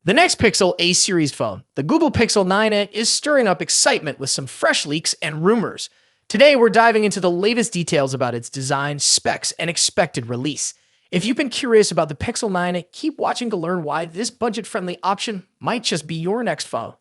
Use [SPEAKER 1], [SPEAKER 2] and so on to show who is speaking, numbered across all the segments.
[SPEAKER 1] The next Pixel A series phone, the Google Pixel 9a, is stirring up excitement with some fresh leaks and rumors. Today, we're diving into the latest details about its design, specs, and expected release. If you've been curious about the Pixel 9a, keep watching to learn why this budget-friendly option might just be your next phone.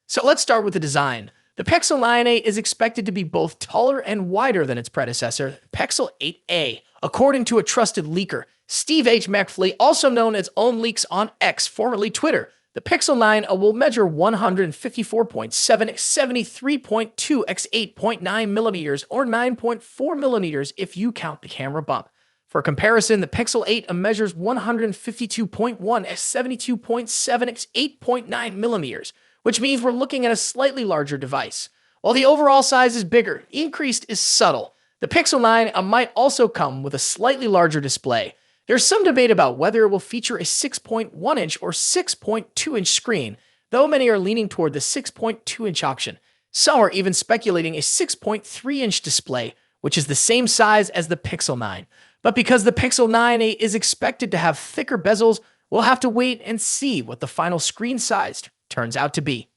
[SPEAKER 1] So let's start with the design. The Pixel 9a is expected to be both taller and wider than its predecessor, Pixel 8a, according to a trusted leaker, Steve H. McFly, also known as Own Leaks on X, formerly Twitter. The Pixel 9a will measure 154.7 x 73.2 x 8.9 millimeters, or 9.4 millimeters if you count the camera bump. For comparison, the Pixel 8 measures 152.1 x 72.7 x 8.9 millimeters, which means we're looking at a slightly larger device. While the overall size is bigger, the increase is subtle. The Pixel 9 might also come with a slightly larger display. There's some debate about whether it will feature a 6.1-inch or 6.2-inch screen, though many are leaning toward the 6.2-inch option. Some are even speculating a 6.3-inch display, which is the same size as the Pixel 9. But because the Pixel 9a is expected to have thicker bezels, we'll have to wait and see what the final screen size turns out to be.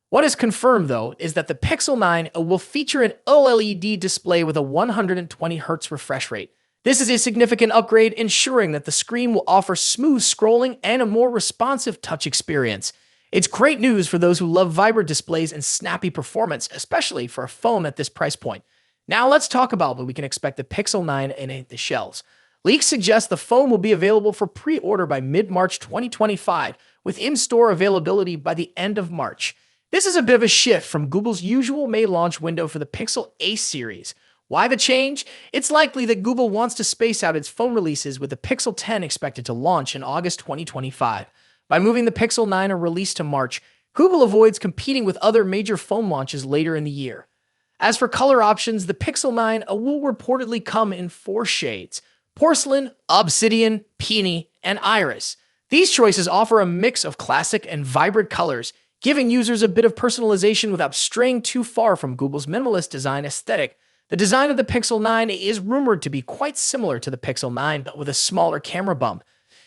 [SPEAKER 1] What is confirmed, though, is that the Pixel 9 will feature an OLED display with a 120Hz refresh rate. This is a significant upgrade, ensuring that the screen will offer smooth scrolling and a more responsive touch experience. It's great news for those who love vibrant displays and snappy performance, especially for a phone at this price point. Now let's talk about what we can expect the Pixel 9 in the shelves. Leaks suggest the phone will be available for pre-order by mid-March 2025, with in-store availability by the end of March. This is a bit of a shift from Google's usual May launch window for the Pixel A series. Why the change? It's likely that Google wants to space out its phone releases, with the Pixel 10 expected to launch in August 2025. By moving the Pixel 9 release to March, Google avoids competing with other major phone launches later in the year. As for color options, the Pixel 9 will reportedly come in 4 shades: porcelain, obsidian, peony, and iris. These choices offer a mix of classic and vibrant colors, giving users a bit of personalization without straying too far from Google's minimalist design aesthetic. The design of the Pixel 9 is rumored to be quite similar to the Pixel 9, but with a smaller camera bump.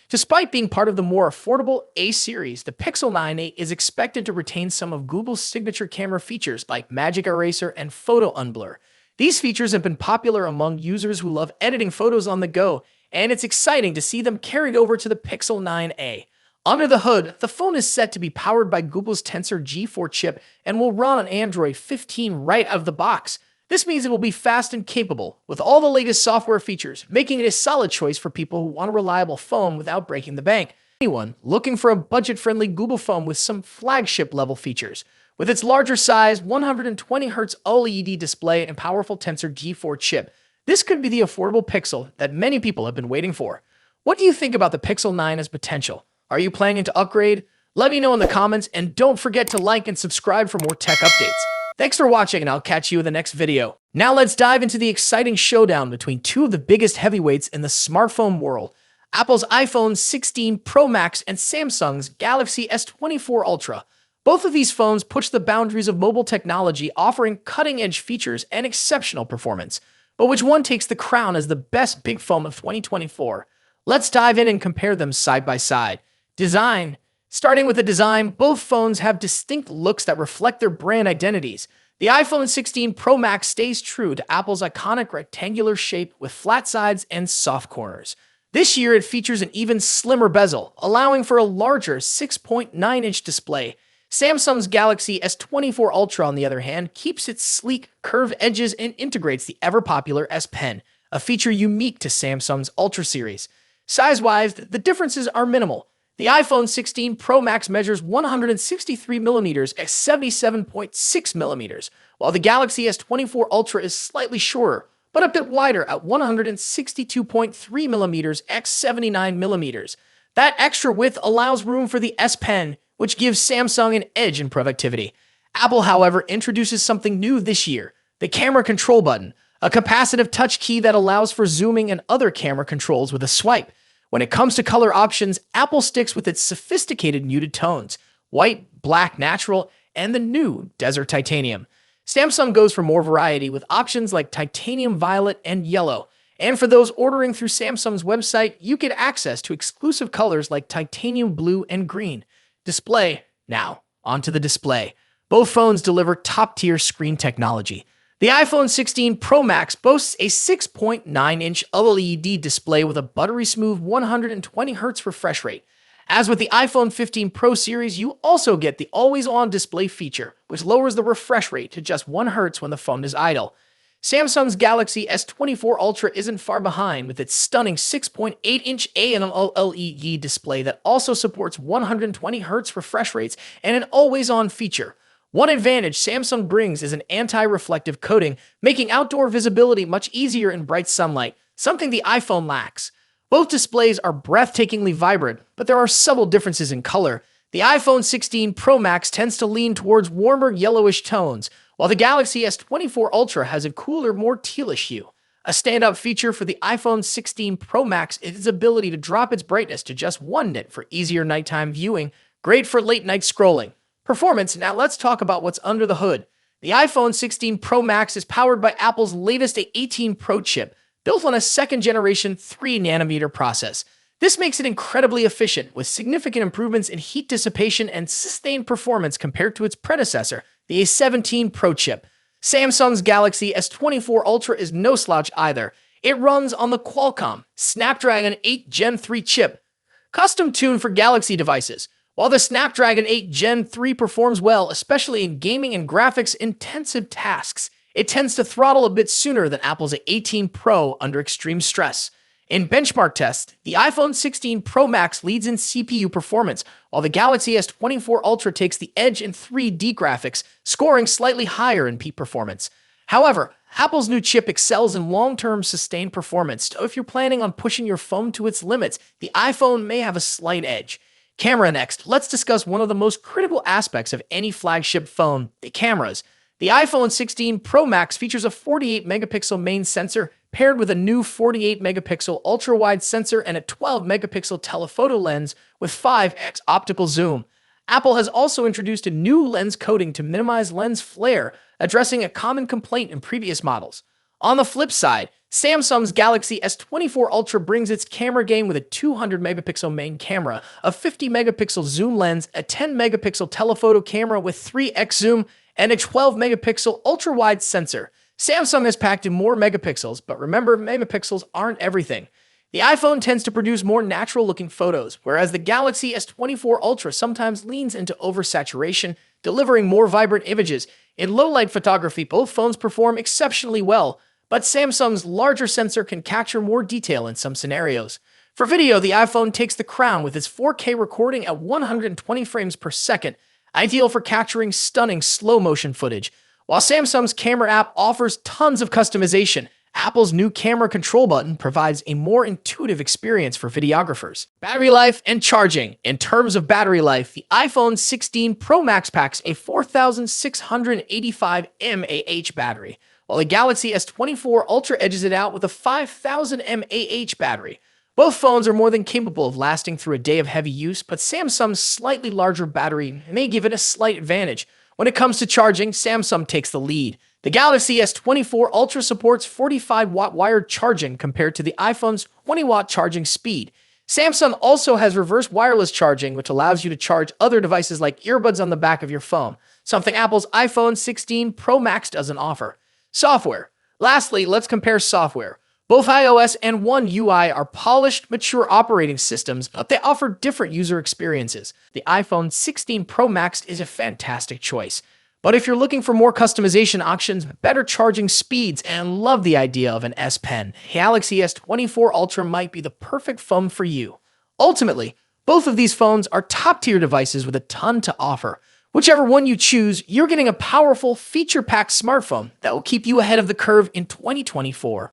[SPEAKER 1] Despite being part of the more affordable A series, the Pixel 9a is expected to retain some of Google's signature camera features like Magic Eraser and Photo Unblur. These features have been popular among users who love editing photos on the go, and it's exciting to see them carried over to the Pixel 9a. Under the hood, the phone is set to be powered by Google's Tensor G4 chip and will run on Android 15 right out of the box. This means it will be fast and capable, with all the latest software features, making it a solid choice for people who want a reliable phone without breaking the bank. Anyone looking for a budget-friendly Google phone with some flagship-level features. With its larger size, 120Hz OLED display, and powerful Tensor G4 chip, this could be the affordable Pixel that many people have been waiting for. What do you think about the Pixel 9's potential? Are you planning to upgrade? Let me know in the comments, and don't forget to like and subscribe for more tech updates. Thanks for watching, and I'll catch you in the next video. Now let's dive into the exciting showdown between two of the biggest heavyweights in the smartphone world: Apple's iPhone 16 Pro Max and Samsung's Galaxy S24 Ultra. Both of these phones push the boundaries of mobile technology, offering cutting-edge features and exceptional performance. But which one takes the crown as the best big phone of 2024? Let's dive in and compare them side by side. Design. Starting with the design, both phones have distinct looks that reflect their brand identities. The iPhone 16 Pro Max stays true to Apple's iconic rectangular shape with flat sides and soft corners. This year, it features an even slimmer bezel, allowing for a larger 6.9-inch display. Samsung's Galaxy S24 Ultra, on the other hand, keeps its sleek, curved edges and integrates the ever-popular S Pen, a feature unique to Samsung's Ultra series. Size-wise, the differences are minimal. The iPhone 16 Pro Max measures 163mm at 77.6mm, while the Galaxy S24 Ultra is slightly shorter, but a bit wider at 162.3mm at 79mm. That extra width allows room for the S Pen, which gives Samsung an edge in productivity. Apple, however, introduces something new this year: the camera control button, a capacitive touch key that allows for zooming and other camera controls with a swipe. When it comes to color options, Apple sticks with its sophisticated muted tones: white, black, natural, and the new Desert Titanium. Samsung goes for more variety with options like Titanium Violet and Yellow. And for those ordering through Samsung's website, you get access to exclusive colors like Titanium Blue and Green. Display. Now, onto the display. Both phones deliver top-tier screen technology. The iPhone 16 Pro Max boasts a 6.9-inch OLED display with a buttery-smooth 120Hz refresh rate. As with the iPhone 15 Pro series, you also get the always-on display feature, which lowers the refresh rate to just 1 Hz when the phone is idle. Samsung's Galaxy S24 Ultra isn't far behind with its stunning 6.8-inch AMOLED display that also supports 120Hz refresh rates and an always-on feature. One advantage Samsung brings is an anti-reflective coating, making outdoor visibility much easier in bright sunlight, something the iPhone lacks. Both displays are breathtakingly vibrant, but there are subtle differences in color. The iPhone 16 Pro Max tends to lean towards warmer yellowish tones, while the Galaxy S24 Ultra has a cooler, more tealish hue. A standout feature for the iPhone 16 Pro Max is its ability to drop its brightness to just 1 nit for easier nighttime viewing, great for late-night scrolling. Performance. Now let's talk about what's under the hood. The iPhone 16 Pro Max is powered by Apple's latest A18 Pro chip, built on a second-generation 3nm process. This makes it incredibly efficient, with significant improvements in heat dissipation and sustained performance compared to its predecessor, the A17 Pro chip. Samsung's Galaxy S24 Ultra is no slouch either. It runs on the Qualcomm Snapdragon 8 Gen 3 chip, custom-tuned for Galaxy devices. While the Snapdragon 8 Gen 3 performs well, especially in gaming and graphics-intensive tasks, it tends to throttle a bit sooner than Apple's A18 Pro under extreme stress. In benchmark tests, the iPhone 16 Pro Max leads in CPU performance, while the Galaxy S24 Ultra takes the edge in 3D graphics, scoring slightly higher in peak performance. However, Apple's new chip excels in long-term sustained performance, so if you're planning on pushing your phone to its limits, the iPhone may have a slight edge. Camera next. Let's discuss one of the most critical aspects of any flagship phone, the cameras. The iPhone 16 Pro Max features a 48-megapixel main sensor paired with a new 48-megapixel ultra-wide sensor and a 12-megapixel telephoto lens with 5x optical zoom. Apple has also introduced a new lens coating to minimize lens flare, addressing a common complaint in previous models. On the flip side, Samsung's Galaxy S24 Ultra brings its camera game with a 200-megapixel main camera, a 50-megapixel zoom lens, a 10-megapixel telephoto camera with 3x zoom, and a 12-megapixel ultra-wide sensor. Samsung has packed in more megapixels, but remember, megapixels aren't everything. The iPhone tends to produce more natural-looking photos, whereas the Galaxy S24 Ultra sometimes leans into oversaturation, delivering more vibrant images. In low-light photography, both phones perform exceptionally well, but Samsung's larger sensor can capture more detail in some scenarios. For video, the iPhone takes the crown with its 4K recording at 120 frames per second, ideal for capturing stunning slow-motion footage. While Samsung's camera app offers tons of customization, Apple's new camera control button provides a more intuitive experience for videographers. Battery life and charging. In terms of battery life, the iPhone 16 Pro Max packs a 4,685 mAh battery, while the Galaxy S24 Ultra edges it out with a 5,000 mAh battery. Both phones are more than capable of lasting through a day of heavy use, but Samsung's slightly larger battery may give it a slight advantage. When it comes to charging, Samsung takes the lead. The Galaxy S24 Ultra supports 45-watt wired charging compared to the iPhone's 20-watt charging speed. Samsung also has reverse wireless charging, which allows you to charge other devices like earbuds on the back of your phone, something Apple's iPhone 16 Pro Max doesn't offer. Software. Lastly, let's compare software. Both iOS and One UI are polished, mature operating systems, but they offer different user experiences. The iPhone 16 Pro Max is a fantastic choice. But if you're looking for more customization options, better charging speeds, and love the idea of an S Pen, Galaxy S24 Ultra might be the perfect phone for you. Ultimately, both of these phones are top-tier devices with a ton to offer. Whichever one you choose, you're getting a powerful, feature-packed smartphone that will keep you ahead of the curve in 2024.